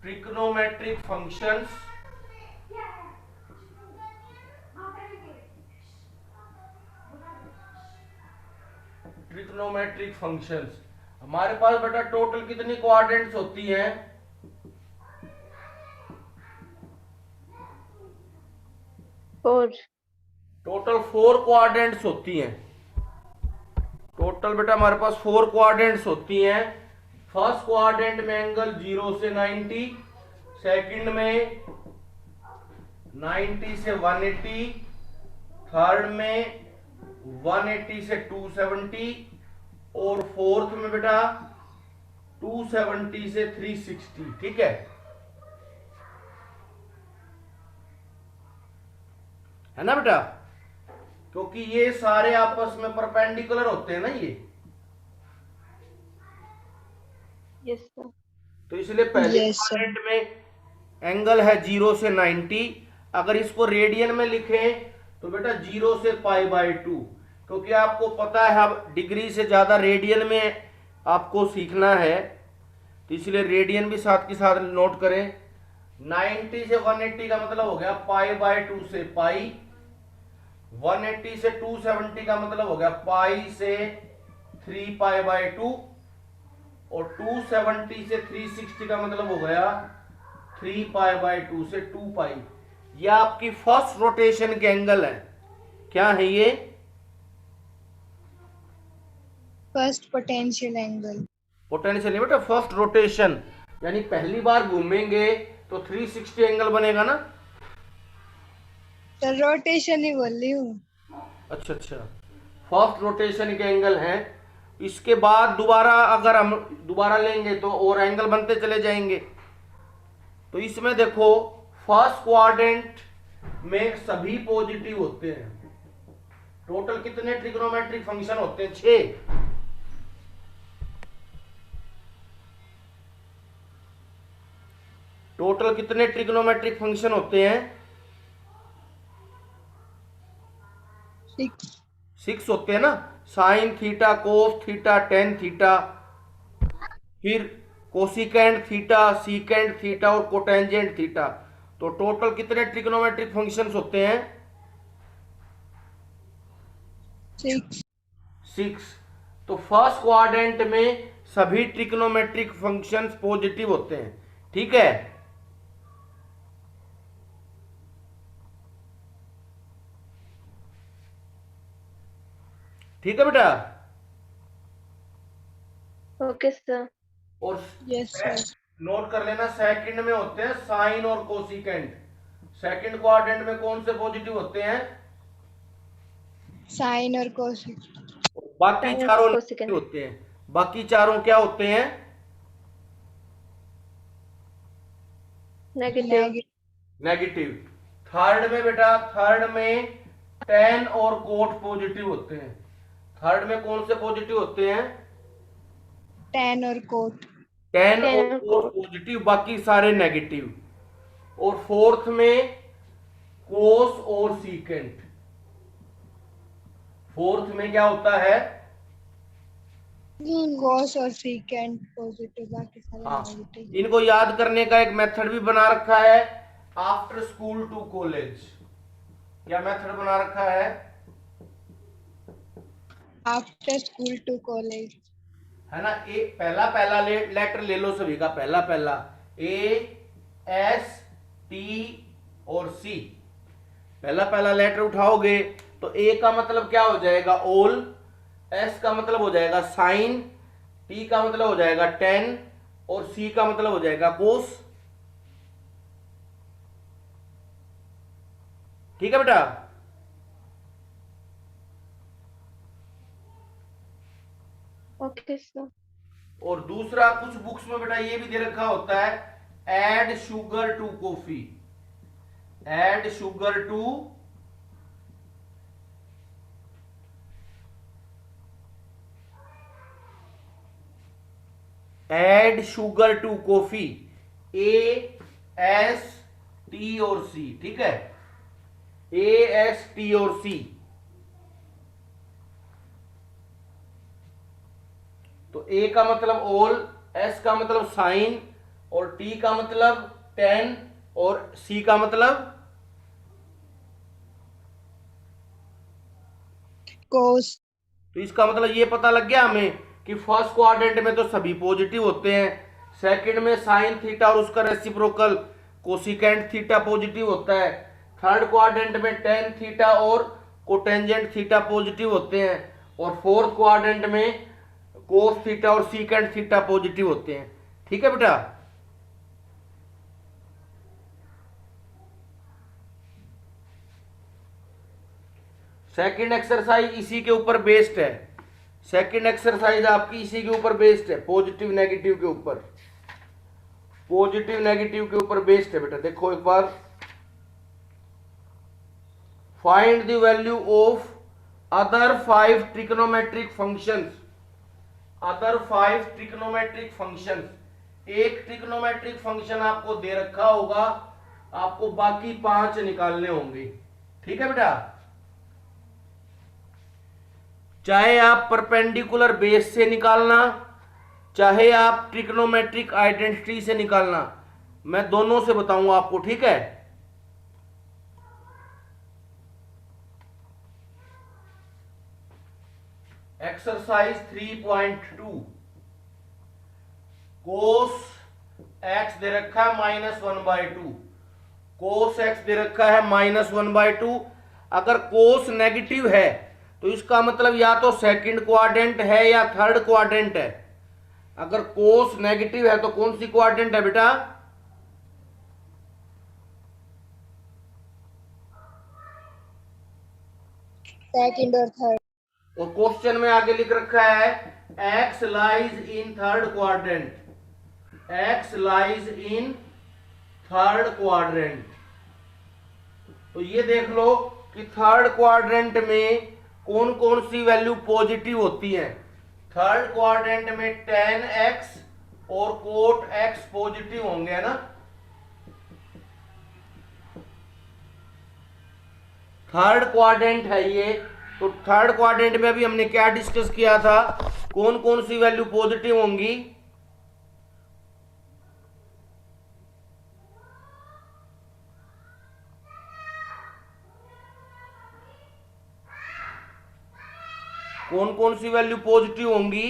Trigonometric functions trigonometric functions हमारे पास बेटा total कितनी कोऑर्डिनेट्स होती हैं? 4। टोटल 4 कोऑर्डिनेट्स होती हैं। टोटल बेटा हमारे पास 4 कोऑर्डिनेट्स होती हैं। फर्स्ट कोऑर्डिनेट में एंगल 0 से 90, सेकंड में 90 से 180, थर्ड में 180 से 270 और फोर्थ में बेटा 270 से 360। ठीक है ना बेटा? क्योंकि ये सारे आपस में परपेंडिकुलर होते हैं ना ये, यस सर। तो इसलिए पहले क्वाड्रेंट में एंगल है 0 से 90। अगर इसको रेडियन में लिखें तो बेटा 0 से π/2, क्योंकि आपको पता है अब डिग्री से ज्यादा रेडियन में आपको सीखना है, तो इसलिए रेडियन भी साथ के साथ नोट करें। 90 से 180 का मतलब हो गया π/2 से पाई, 180 से 270 का मतलब हो गया पाई से 3π/2 और 270 से 360 का मतलब हो गया 3π/2 से 2π। ये आपकी फर्स्ट रोटेशन के एंगल है। क्या है ये? First potential angle. पोटेंशियल बेटा फर्स्ट रोटेशन, यानी पहली बार घूमेंगे तो 360 एंगल बनेगा ना। सर रोटेशन ही बोल रही हूँ। अच्छा, फर्स्ट रोटेशन के एंगल हैं। इसके बाद दोबारा अगर हम दोबारा लेंगे तो और एंगल बनते चले जाएंगे। तो इसमें देखो फर्स्ट क्वाड्रेंट में सभी पॉजिटिव होते हैं। टोटल कितने ट्रिग्नोमेट्रिक फंक्शन होते हैं? 6। टोटल कितने ट्रिग्नोमेट्रिक फंक्शन होते हैं? 6 होते हैं ना। Sine theta, cos theta, tan theta, फिर कोसिकेंड थीटा, सीकेंड थीटा और कोटेंजेंट थीटा। तो टोटल कितने ट्रिग्नोमेट्रिक फंक्शंस होते हैं? 6। तो फर्स्ट क्वाड्रेंट में सभी ट्रिग्नोमेट्रिक फंक्शंस पॉजिटिव होते हैं। ठीक है? ठीक है बेटा? Okay sir. और यस सर। नोट कर लेना सेकंड में होते हैं साइन और कोसिकेंट। सेकंड क्वाड्रेंट में कौन से पॉजिटिव होते हैं? साइन और कोसिक। बाकी Sin और चारों cosecant। नेगेटिव होते हैं। बाकी चारों क्या होते हैं? नेगेटिव। नेगेटिव। थर्ड में बेटा, थर्ड में टेन और कोट पॉजिटिव होते हैं। थर्ड में कौन से पॉजिटिव होते हैं? टेन और कोट। टेन Tan और और कोट cot। पॉजिटिव, बाकी सारे नेगेटिव। और फोर्थ में कोस और सीकेंट। फोर्थ में क्या होता है? कोस और सीकेंट पॉजिटिव, बाकी सारे हाँ, नेगेटिव। इनको याद करने का एक मेथड भी बना रखा है, आफ्टर स्कूल टू कॉलेज। क्या मेथड बना रखा है? आफ्टर स्कूल टू कॉलेज, है ना? ए पहला पहला लेटर ले लो सभी का, पहला पहला ए एस टी और सी। पहला पहला लेटर उठाओगे तो ए का मतलब क्या हो जाएगा? ऑल। एस का मतलब हो जाएगा साइन, टी का मतलब हो जाएगा टेन और सी का मतलब हो जाएगा कोस। ठीक है बेटा? Okay sir. और दूसरा कुछ बुक्स में बेटा ये भी दे रखा होता है, add sugar to coffee. Add sugar to coffee. A S T और सी। ठीक है? ए एस टी और सी। तो ए का मतलब ऑल, एस का मतलब साइन और t का मतलब tan और c का मतलब cos, तो इसका मतलब ये पता लग गया हमें कि फर्स्ट क्वाड्रेंट में तो सभी पॉजिटिव होते हैं, सेकंड में साइन थीटा और उसका रेसिप्रोकल कोसिकेंट थीटा पॉजिटिव होता है, थर्ड क्वाड्रेंट में टेन थीटा और कोटेंजेंट थीटा पॉजिटिव होते हैं, और फोर्थ क्वाड्रेंट में कोस थीटा और सीकेंट थीटा पॉजिटिव होते हैं। ठीक है बेटा। सेकंड एक्सरसाइज इसी के ऊपर बेस्ड है, सेकंड एक्सरसाइज आपकी इसी के ऊपर बेस्ड है, पॉजिटिव नेगेटिव के ऊपर, पॉजिटिव नेगेटिव के ऊपर बेस्ड है बेटा। देखो एक बार, find the value of other 5 trigonometric functions, other 5 trigonometric functions. एक ट्रिग्नोमेट्रिक फंक्शन आपको दे रखा होगा, आपको बाकी 5 निकालने होंगे। ठीक है बेटा। चाहे आप परपेंडिकुलर बेस से निकालना, चाहे आप ट्रिग्नोमेट्रिक आइडेंटिटी से निकालना, मैं दोनों से बताऊंगा आपको। ठीक है। एक्सरसाइज 3.2, कोस एक्स दे रखा है -1/2, कोस एक्स दे रखा है -1/2। अगर कोस नेगेटिव है तो इसका मतलब या तो सेकंड क्वाड्रेंट है या थर्ड क्वाड्रेंट है। अगर कोस नेगेटिव है तो कौन सी क्वाड्रेंट है बेटा? second or third, और क्वेश्चन में आगे लिख रखा है x lies in third quadrant, x lies in third quadrant. तो ये देख लो कि थर्ड क्वाड्रेंट में कौन कौन सी वैल्यू पॉजिटिव होती है। थर्ड क्वाड्रेंट में tan x और cot x पॉजिटिव होंगे, है ना। थर्ड क्वाड्रेंट है ये। तो थर्ड क्वाड्रेंट में अभी हमने क्या डिस्कस किया था, कौन कौन सी वैल्यू पॉजिटिव होंगी? कौन कौन सी वैल्यू पॉजिटिव होंगी?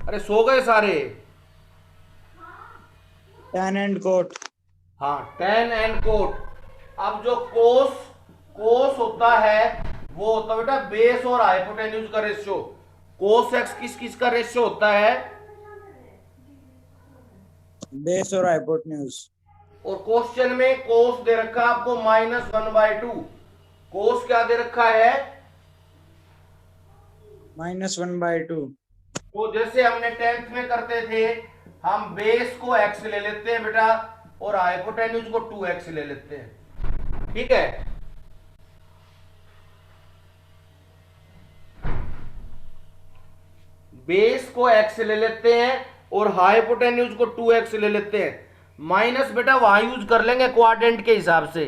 अरे सो गए सारे? tan and cot, हाँ, tan एंड कोट। अब जो कोस होता है वो होता है बेटा बेस और हाइपोटेन्यूज का रेशियो। कोस एक्स किस किस का रेशियो होता है? base और hypotenuse, और क्वेश्चन में कोस दे रखा है आपको -1/2। कोस क्या दे रखा है? -1/2, तो जैसे हमने 10th में करते थे, हम बेस को x ले लेते हैं बेटा और हाइपोटेन्यूज को 2x ले लेते हैं। ठीक है। बेस को x ले लेते हैं और हाइपोटेन्यूज को 2x ले लेते हैं। माइनस बेटा वहां यूज कर लेंगे क्वाड्रेंट के हिसाब से,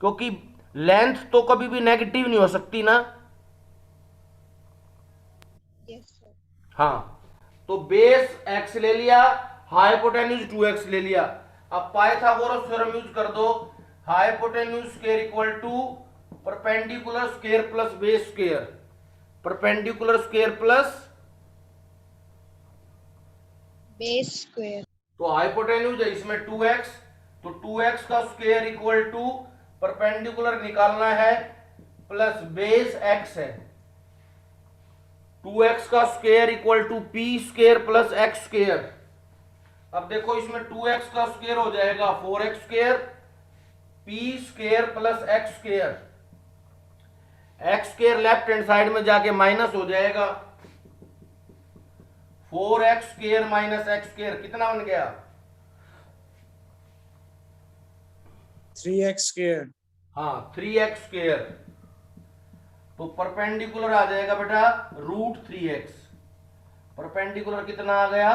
क्योंकि लेंथ तो कभी भी नेगेटिव नहीं हो सकती ना। yes sir, हाँ, तो बेस x ले लिया, हाइपोटेन्यूज 2x ले लिया। अब पाइथागोरस थ्योरम यूज कर दो, hypotenuse square equal to perpendicular square plus base square, perpendicular square plus base square, तो हाइपोटेन्यूज है इसमें 2x, तो 2x का स्क्वायर इक्वल टू परपेंडिकुलर निकालना है प्लस बेस x है, 2x का square equal to p square plus x square. अब देखो इसमें 2x का स्क्वायर हो जाएगा 4x square, p square plus x square, x square left hand side में जाके माइनस हो जाएगा, 4x square minus x square कितना बन गया? 3x square, हाँ 3x स्क्वायर। तो परपेंडिकुलर आ जाएगा बेटा √3x, परपेंडिकुलर कितना आ गया?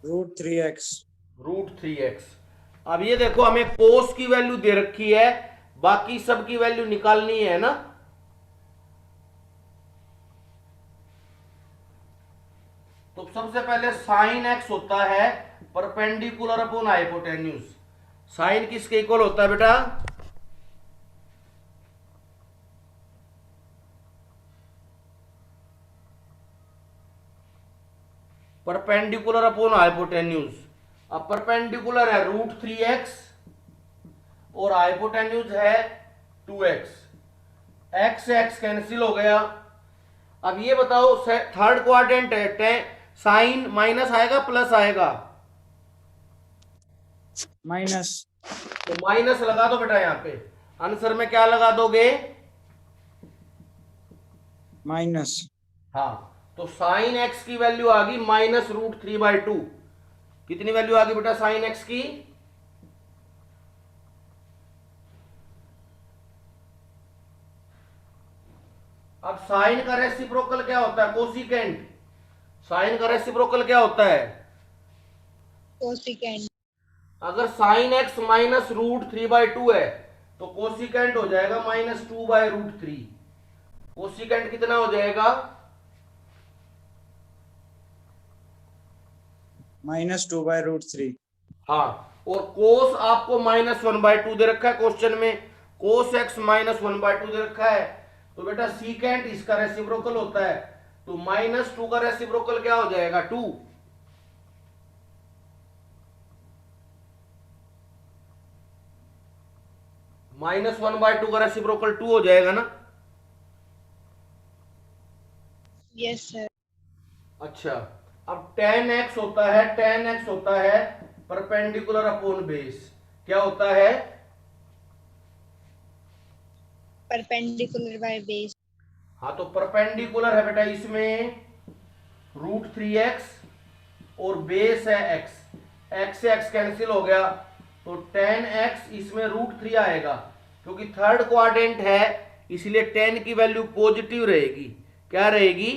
√3x, √3x। अब ये देखो हमें कोस की वैल्यू दे रखी है, बाकी सब की वैल्यू निकालनी है ना। तो सबसे पहले साइन एक्स होता है परपेंडिकुलर अपॉन हाइपोटेन्यूज। साइन किसके इक्वल होता है बेटा? Perpendicular upon hypotenuse. अब परपेंडिकुलर है √3x और हाइपोटेन्यूज है 2x। x x कैंसिल हो गया। अब ये बताओ थर्ड क्वाड्रेंट है, साइन माइनस आएगा प्लस आएगा? माइनस। तो माइनस लगा दो बेटा। यहां पे आंसर में क्या लगा दोगे? माइनस। हाँ, तो साइन एक्स की वैल्यू आ गई -√3/2। कितनी वैल्यू आ गई बेटा साइन एक्स की? अब साइन का रेसिप्रोकल क्या होता है? कोसिकेंट। साइन का रेसिप्रोकल क्या होता है? कोसिकेंट। अगर साइन एक्स -√3/2 है तो कोसिकेंट हो जाएगा -2/√3। कोसिकेंट कितना हो जाएगा? -2/√3। हाँ, और कोस आपको -1/2 दे रखा है क्वेश्चन में। कोस एक्स -1/2 दे रखा है, तो बेटा सीकेंट इसका रेसिप्रोकल होता है। तो -2 का रेसिप्रोकल क्या हो जाएगा? 2। -1/2 का रेसिप्रोकल 2 हो जाएगा ना? Yes sir. अच्छा, अब tan x होता है परपेंडिकुलर अपॉन बेस। क्या होता है? Perpendicular by base. हाँ, तो परपेंडिकुलर है बेटा इसमें √3x और बेस है x से x कैंसिल हो गया, तो tan x इसमें √3 आएगा। क्योंकि थर्ड क्वाड्रेंट है इसलिए tan की वैल्यू पॉजिटिव रहेगी। क्या रहेगी?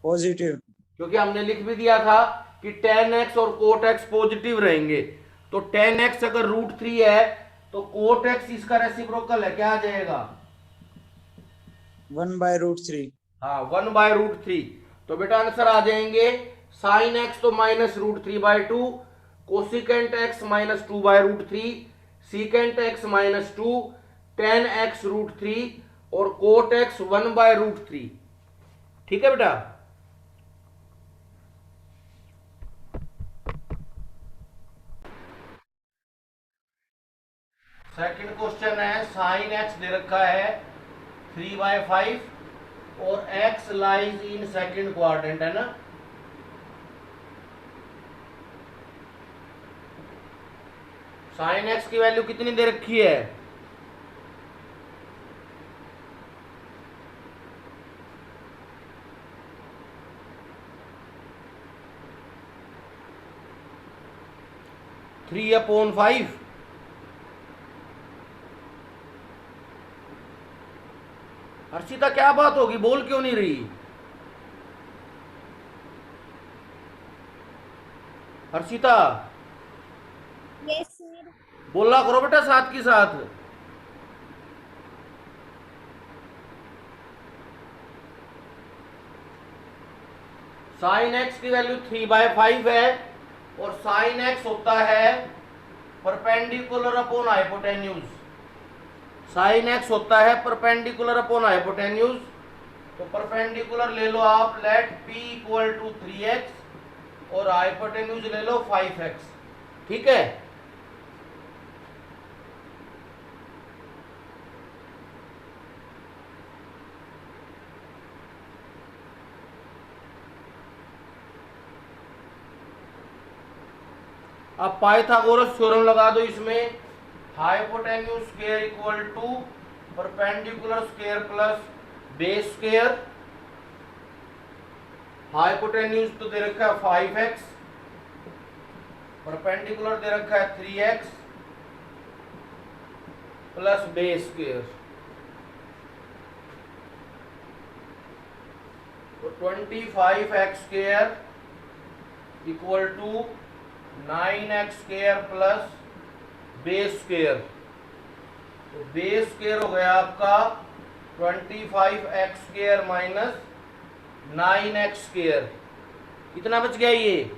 पॉजिटिव। क्योंकि हमने लिख भी दिया था कि tan x और cot x पॉजिटिव रहेंगे। तो tan x अगर √3 है तो cot x इसका रेसिप्रोकल है। क्या आ जाएगा? 1/√3। हाँ, 1/√3। तो बेटा आंसर आ जाएंगे साइन एक्स तो -√3/2, cosecant x -2/√3, secant x -2, tan x √3 और कोट एक्स 1/√3। ठीक है बेटा? सेकंड क्वेश्चन है, साइन एक्स दे रखा है 3/5 और x lies in second quadrant, है ना? साइन एक्स की वैल्यू कितनी दे रखी है? Three upon 5। हर्षिता क्या बात होगी, बोल क्यों नहीं रही? Harshita yes sir. बोला करो बेटा साथ की साथ। साइन एक्स की वैल्यू 3/5 है और साइन एक्स होता है perpendicular upon hypotenuse. Sine x होता है परपेंडिकुलर अपॉन हाइपोटेन्यूज। तो परपेंडिकुलर ले लो आप, लेट p = 3x और हाइपोटेन्यूज ले लो 5x। ठीक है? अब पाइथागोरस थ्योरम लगा दो इसमें। Hypotenuse square equal to perpendicular square plus base square. Hypotenuse तो दे रखा है 5x, परपेंडिकुलर दे रखा है 3x प्लस बेस स्क्वायर। तो 25x² equal to 9x² plus base square. तो बेस स्क्वायर हो गया आपका 25x² माइनस 9x²। कितना बच गया ये?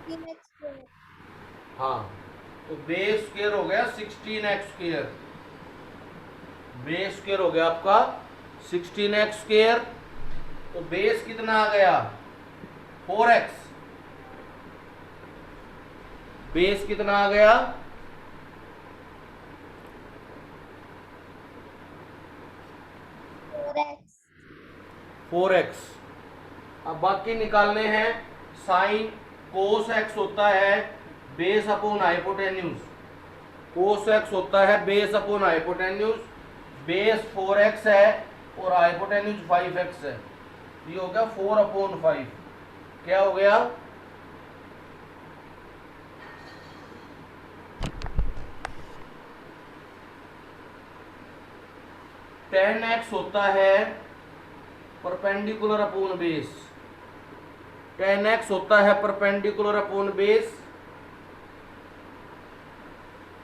16x²। हाँ, तो बेस स्क्वायर हो गया 16x²। बेस स्क्वायर हो गया आपका 16x²। तो बेस कितना आ गया? 4x। बेस कितना आ गया? 4x। 4x। अब बाकी निकालने हैं। साइन कोस x होता है बेस अपॉन हाइपोटेन्यूज। कोस x होता है base upon hypotenuse. Base 4x है और हाइपोटेन्यूज 5x है। ये हो गया 4/5। क्या हो गया? टेन एक्स होता है perpendicular upon base. Ten x होता है परपेंडिकुलर अपॉन बेस,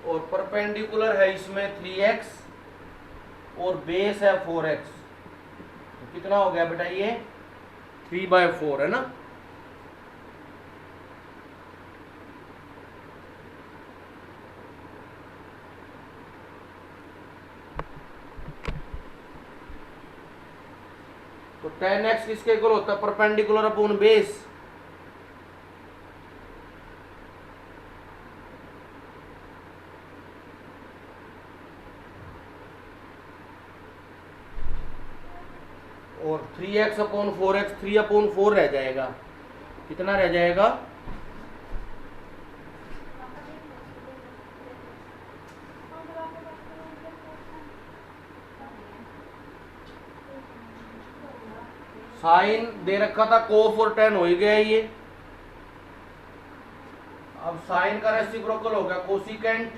और परपेंडिकुलर है इसमें 3x और बेस है 4x। तो कितना हो गया बेटा ये? 3/4 है ना। तो टेन एक्स किसके इक्वल होता है? Perpendicular upon base. और 3x/4x 3/4 रह जाएगा। कितना रह जाएगा? साइन दे रखा था कोस और टेन हो ही गया ये। अब साइन का रेसिप्रोकल हो गया कोसिकेंट।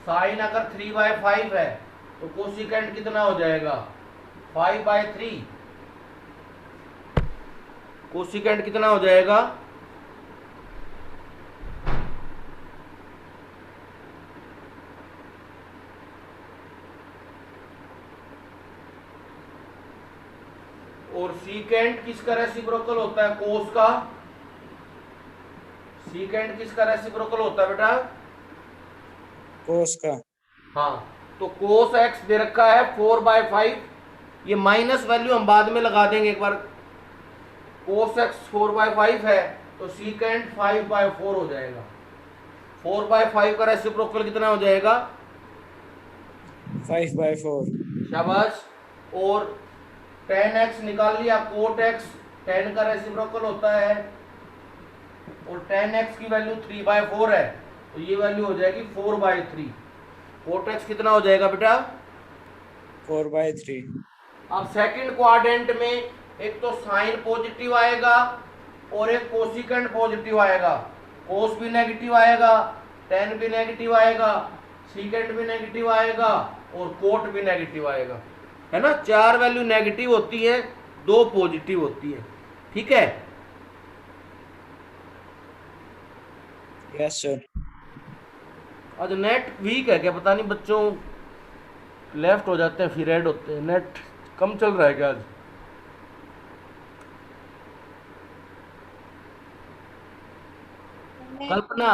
साइन अगर 3/5 है तो कोसिकेंट कितना हो जाएगा? 5/3। कोसिकेंट कितना हो जाएगा? और सीकेंट किसका रेसिप्रोकल होता है? कोस का। सीकेंट किसका रेसिप्रोकल होता है बेटा? कोस का। हाँ, तो कोस एक्स दे रखा है 4/5। ये माइनस वैल्यू हम बाद में लगा देंगे एक बार। कोस एक्स 4/5 है तो सीकेंट 5/4 हो जाएगा। 4/5 का रेसिप्रोकल कितना हो जाएगा? 5/4। शाबाश। और टेन एक्स निकाल लिया। कोट एक्स 10 का रेसिप्रोकल होता है और टेन एक्स की वैल्यू 3/4 है तो ये वैल्यू हो जाएगी 4/3। कोट एक्स कितना हो जाएगा बेटा? 4/3। अब सेकंड क्वाड्रेंट में एक तो साइन पॉजिटिव आएगा और एक कोसिकेंट पॉजिटिव आएगा। कोस भी नेगेटिव आएगा, टेन भी नेगेटिव आएगा, सीकेंट भी नेगेटिव आएगा और कोट भी नेगेटिव आएगा, है ना। 4 वैल्यू नेगेटिव होती है, 2 पॉजिटिव होती है। ठीक है। Yes sir. आज नेट वीक है क्या पता नहीं, बच्चों लेफ्ट हो जाते हैं फिर रेड होते हैं। नेट कम चल रहा है क्या आज? कल्पना,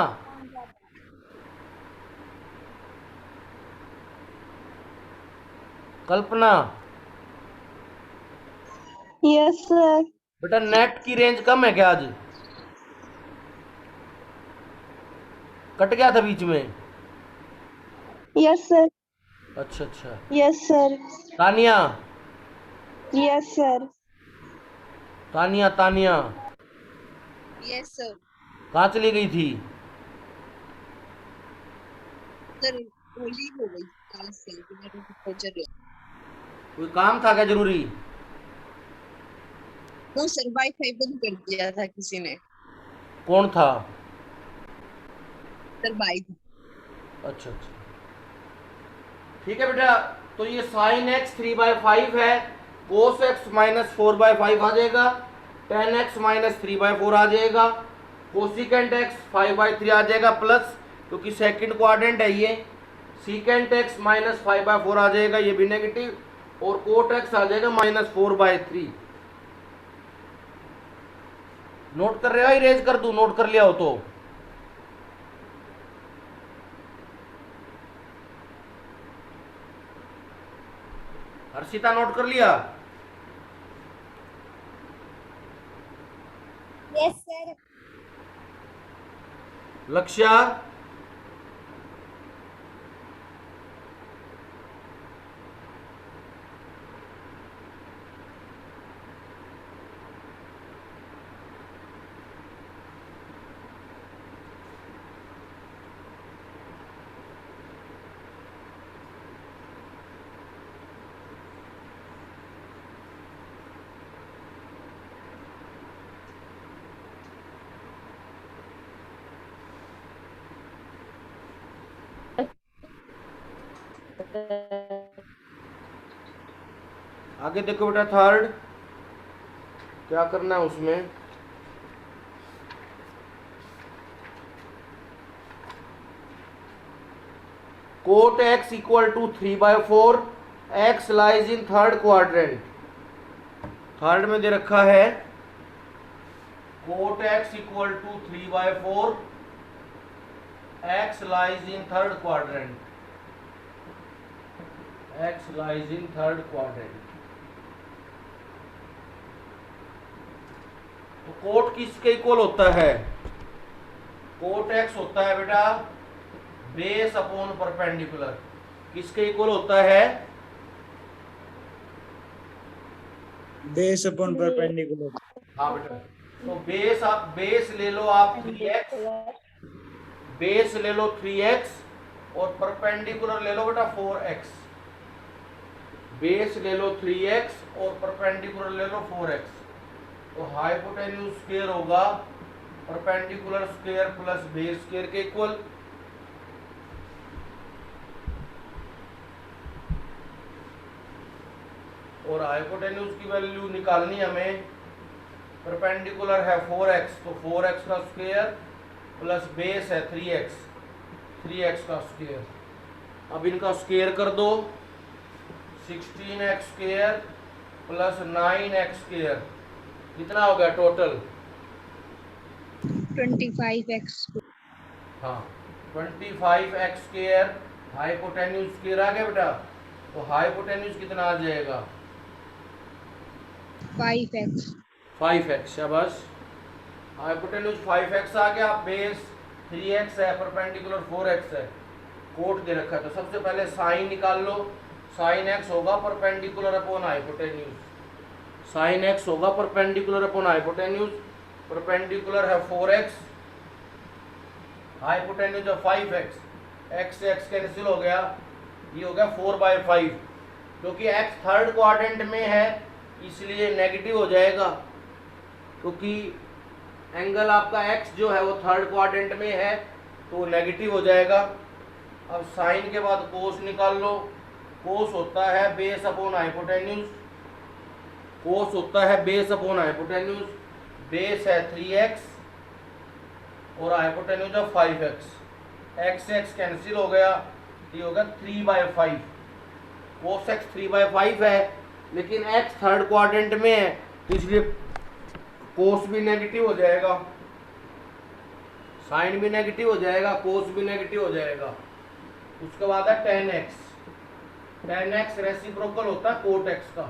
कल्पना यस सर। बेटा नेट की रेंज कम है क्या आज? कट गया था बीच में? Yes sir. अच्छा अच्छा। Yes sir. Tania, yes sir. Tania, Tania yes sir. कहाँ चली गई थी? सर होली हो गई कल से तो मेरे को पहुंच रहा। कोई काम था क्या जरूरी? नो सर, वाईफाई बंद कर दिया था किसी ने। कौन था? सर भाई। अच्छा अच्छा, ठीक है बेटा। तो ये साइन एक्स 3/5 है, कोस एक्स -4/5 आ जाएगा, टेन एक्स -3/4 आ जाएगा, कोसिकेंट एक्स 5/3 आ जाएगा प्लस, क्योंकि सेकंड क्वाड्रेंट है ये, सीकेंट एक्स -5/4 आ जाएगा, ये भी नेगेटिव, और कोट एक्स आ जाएगा -4/3। नोट कर रहे हो, इरेज कर दूं? नोट कर लिया हो तो हर्षिता नोट कर लिया? Yes sir. लक्ष्या? आगे देखो बेटा, थर्ड क्या करना है उसमें। Cot x equal to 3/4, x lies in third quadrant. Third में दे रखा है cot x equal to 3/4, x lies in third quadrant. x lies in third quadrant. तो कोट किसके इक्वल होता है? कोट x होता है बेटा बेस अपॉन परपेंडिकुलर। किसके इक्वल होता है? Base upon perpendicular. हाँ बेटा, तो बेस आप बेस ले लो आप 3x, बेस ले लो 3x और परपेंडिकुलर ले लो बेटा 4x। बेस ले लो 3x और परपेंडिकुलर ले लो 4x। तो हाइपोटेन्यूज स्क्वायर होगा perpendicular square plus base square के इक्वल। और हाइपोटेन्यूज की वैल्यू निकालनी हमें। परपेंडिकुलर है 4x, तो 4x का स्क्वायर प्लस बेस है 3x, 3x का स्क्वायर। अब इनका स्क्वायर कर दो, 16x square plus 9x square. कितना हो गया टोटल? 25x। हाँ 25x स्क्वायर। हाइपोटेन्यूज स्क्वायर आ गया बेटा, तो हाइपोटेन्यूज कितना आ जाएगा? 5x। 5x। शाबाश, हाइपोटेन्यूज 5x आ गया। बेस 3x है, परपेंडिकुलर 4x है, कोट दे रखा है। तो सबसे पहले साइन निकाल लो। साइन x होगा perpendicular upon hypotenuse. Sine x होगा परपेंडिकुलर अपॉन हाइपोटेन्यूज। परपेंडिकुलर है 4x, हाइपोटेन्यूज है 5x। x से x कैंसिल हो गया, ये हो गया 4/5। क्योंकि x थर्ड क्वाड्रेंट में है इसलिए नेगेटिव हो जाएगा, क्योंकि एंगल आपका x जो है वो थर्ड क्वाड्रेंट में है तो नेगेटिव हो जाएगा। अब साइन के बाद कोस निकाल लो। कोस होता है बेस अपॉन हाइपोटेन्यूज। कोस होता है बेस अपॉन हाइपोटेन्यूज। बेस है 3x और हाइपोटेन्यूज है 5x। x से x कैंसिल हो गया, ये होगा 3/5। कोस x 3/5 है, लेकिन x थर्ड क्वाड्रेंट में है तो इसलिए कोस भी नेगेटिव हो जाएगा, साइन भी नेगेटिव हो जाएगा, कोस भी नेगेटिव हो जाएगा। उसके बाद है tan x। tan x reciprocal होता है कोट x का।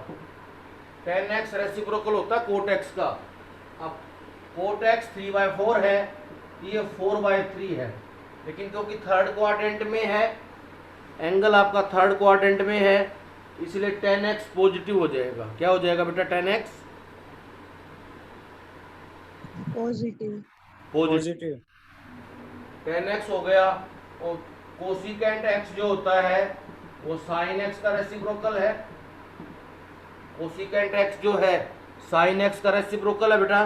tan x रेसिप्रोकल होता है कोट x का। अब कोट x 3/4 है, ये 4/3 है, लेकिन क्योंकि थर्ड क्वाड्रेंट में है, एंगल आपका थर्ड क्वाड्रेंट में है, इसलिए tan x पॉजिटिव हो जाएगा। क्या हो जाएगा बेटा? tan x positive. Positive. tan x हो गया। और कोसिकेंट x जो होता है वो sin x का रेसिप्रोकल है। कोसिकेंट x जो है sin x का रेसिप्रोकल है बेटा।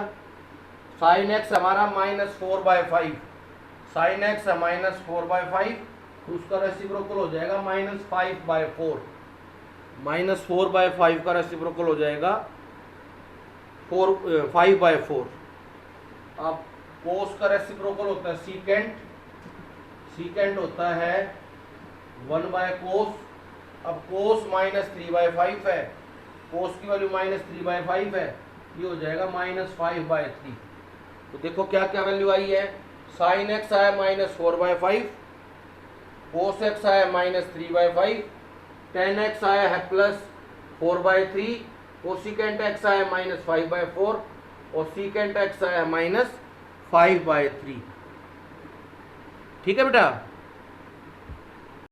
sin x हमारा -4/5, sin x है -4/5, तो उसका रेसिप्रोकल हो जाएगा -5/4। -4/5 का रेसिप्रोकल हो जाएगा 5/4। अब कोस का रेसिप्रोकल होता है सीकेंट। सीकेंट होता है 1/cos। अब कोस -3/5 है, कोस की वैल्यू -3/5 है, ये हो जाएगा -5/3। तो देखो क्या क्या वैल्यू आई है, साइन एक्स आया -4/5, कोस एक्स आया -3/5, टेन एक्स आया है +4/3, कोसिकेंट एक्स आया -5/4 और सीकेंट एक्स आया -5/3। ठीक है बेटा।